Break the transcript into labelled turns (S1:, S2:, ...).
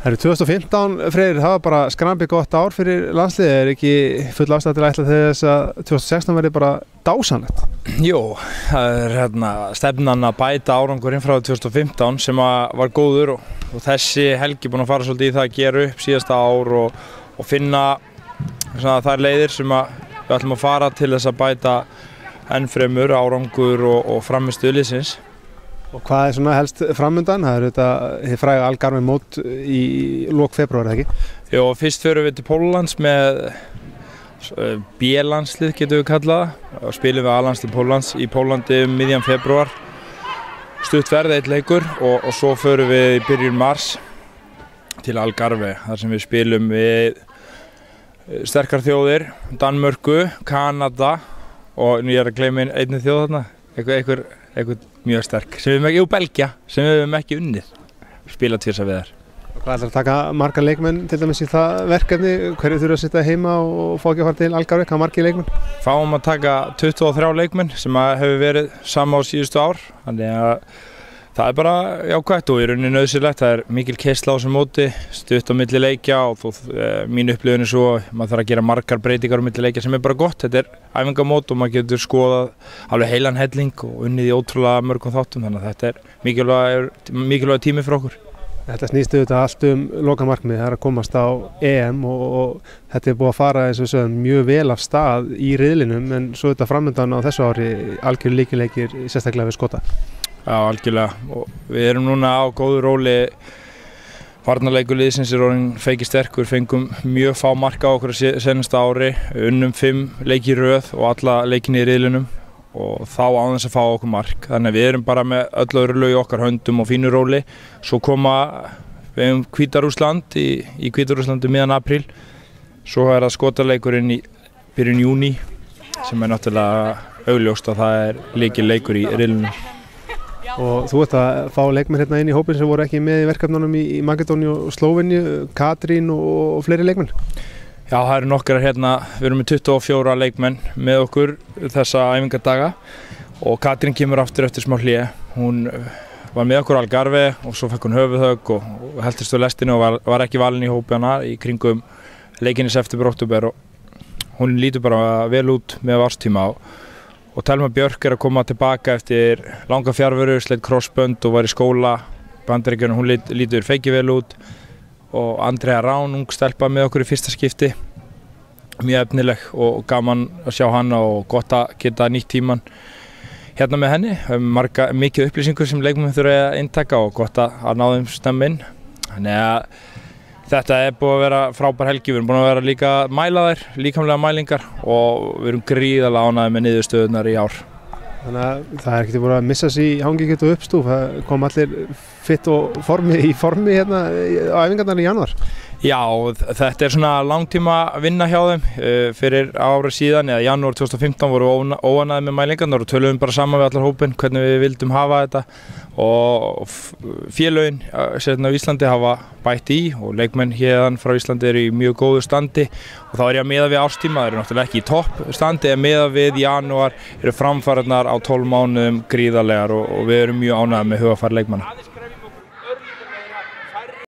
S1: Það eru 2015, Freyr, það var bara skrambi gott ár fyrir landsliðið, ekki full ástæða til að ætla þess að 2016 verði bara dásamlegt?
S2: Jú, það stefnan að bæta árangurinn frá 2015 sem var góður og þessi helgi búin að fara svolítið í það að gera upp síðasta ár og finna þær leiðir sem við ætlum að fara til þess að bæta enn fremur árangur og framistuð liðsins.
S1: Og hvað svona helst framundan? Það þetta hið fræga Algarve mót í lok febrúar, ekki?
S2: Jó, fyrst förum við til Póllands með B-landslið getum við kallað og spilum við A-landslið Póllands í Póllandi miðjan febrúar. Stutt verð eitt leikur og svo förum við í byrjun mars til Algarve þar sem við spilum við sterkar þjóðir, Danmörku, Kanada og nú ég að gleyma einni þjóð þarna, einhver mjög sterk, Belgía, sem við höfum ekki unnið, spila tvisvar við þær.
S1: Hvað ætlar að taka marga leikmenn til dæmis í það verkefni? Hverju þurfa að sitja heima og fá ekki að fara til Algarve? Hvað margir leikmenn?
S2: Fáum að taka 23 leikmenn sem hefur verið sama á síðustu ár, þannig að það bara jákvætt og í rauninni nauðsynlegt. Það mikil keyrsla á þessu móti, stutt á milli leikja og mín upplifun svo maður þarf að gera margar breytingar á milli leikja sem bara gott. Þetta æfingamót og maður getur skoðað alveg heilan helling og unnið í ótrúlega mörgum þáttum, þannig að þetta mikilvæg tími fyrir okkur.
S1: Þetta snýst auðvitað allt lokamarkmið, það að komast á EM og þetta búið að fara eins og sögum mjög vel af stað í riðlinum en svo auðvitað framöndan á þessu ári algjör líkileikir sérstaklega við Skota.
S2: Já, algjörlega. Og við erum núna á góðu róli. Varnarleikur liðsins orðinn feiki sterkur, fengum mjög fá marka á okkur seinasta ári, unnum 5 leiki í röð og alla leikinni í riðlinum og þá án þess að fá okkur mark. Þannig að við erum bara með öll öðru lög í okkar höndum og fínu róli. Svo við Hvíta-Rússland í Hvíta-Rússlandi miðjan apríl. Svo það Skotaleikurinn í byrjun júní sem náttúrulega augljóst að það lykilleikur í riðlinum.
S1: Og þú ert að fá leikmenn hérna inn í hópin sem voru ekki með í verkefnunum í Makedóníu og Slóveníu, Katrín og fleiri leikmenn?
S2: Já, það eru nokkrar hérna, við erum með 24 leikmenn með okkur þessa æfingadaga og Katrín kemur aftur eftir smá hlé. Hún var með okkur á Algarve og svo fekk hún höfuðhögg og heltist á lestinu og var ekki valin í hópina í kringum leikinni september-október og hún lítur bara vel út með árstíma og Telma Björk að koma tilbaka eftir langa fjarveru, sleitt crossbönd og var í skóla Bandaríkjunum, hún lítur feiki vel út og Andrea Rán, ung stelpa með okkur í fyrsta skipti, mjög efnileg og gaman að sjá hana og gott að geta nýtt tíman hérna með henni, mikið upplýsingur sem leikmenn þurfa að inntaka og gott að ná þeim snemma inn. Þannig að þetta búið að vera frábær helgi, við erum búin að vera líka að mæla þær, líkamlega mælingar og við erum gríðarlega ánægðir með niðurstöðurnar í ár.
S1: Þannig að það ekki búin að missa sig í hangikjöt og uppstúf, það kom allir fitt og í formi hérna á æfingarnar í janúar.
S2: Já, þetta svona langtíma vinna hjá þeim. Fyrir ári síðan, eða janúar 2015 voru óánægðir með mælingarnar og töluðum bara saman við allar hópinn hvernig við vildum hafa þetta og félögin á Íslandi hafa bætt í og leikmenn hérðan frá Íslandi eru í mjög góðu standi og þá ég að miða við árstíma, það eru náttúrulega ekki í topp standi en miða við janúar eru framfarirnar á 12 mánuðum gríðarlegar og við erum mjög ánægðir með hugafar leikmanna.